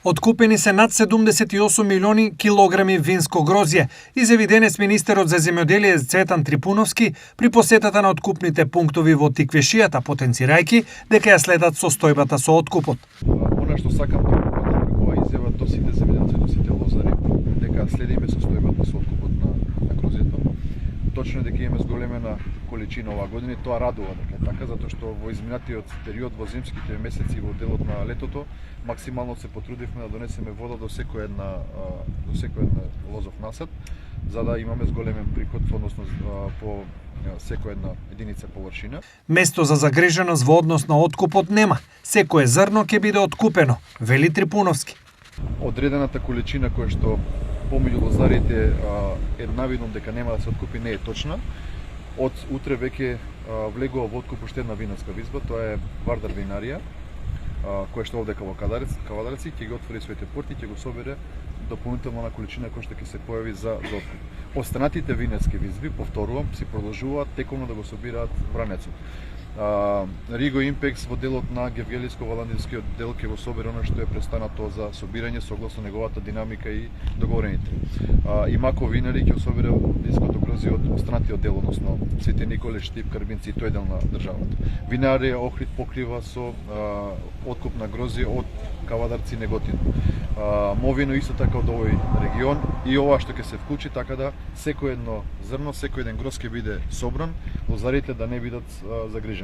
Откупени се над 78 милиони килограми винско грозје, изјави денес министерот за земјоделие Цветан Трипуновски при посетата на откупните пунктови во Тиквешијата, потенцирајќи дека ја следат состојбата со откупот. Она што сакам да покажам како изјава до сите земјоделци, до сите лозари, дека следиме состојбата со откупот на грозјето. Точно е дека имаме зголемена количина оваа година и тоа радува дека е така, затоа што во изминатиот период во зимските месеци во делот на летото максимално се потрудивме да донесеме вода до секој една лозов насад, за да имаме зголемен приход, односно по секоја една единица површина. Место за загриженост во однос на откупот нема. Секое зрно ќе биде откупено, вели Трипуновски. Одредената количина која што помеѓу лозарите е навидно дека нема да се откупи не е точна. Од утре веќе влегува во откуп уште една винарска визба, тоа е Вардар винарија, која што овде во Кавадарци ќе ги отвори своите порти, ќе го собере дополнителна количина која што ќе се појави за откуп. Останатите винарски визби, повторувам, си продолжуваат тековно да го собираат вранецот. Риго Импекс во делот на Гевгелиско-Валандинскиот дел ќе го собере она што е престанато за собирање согласно неговата динамика и договорените. И Мако Винари ќе собере винското грозје од останатиот дел, односно Свети Николе, Штип, Карбинци и тој дел на државата. Винарија Охрид покрива со откуп на грозје од Кавадарци, Неготино. Мовино исто така од овој регион и ова што ќе се вклучи, така да секој едно зрно, секој еден гроз ќе биде собран, лозарите да не бидат загрижени.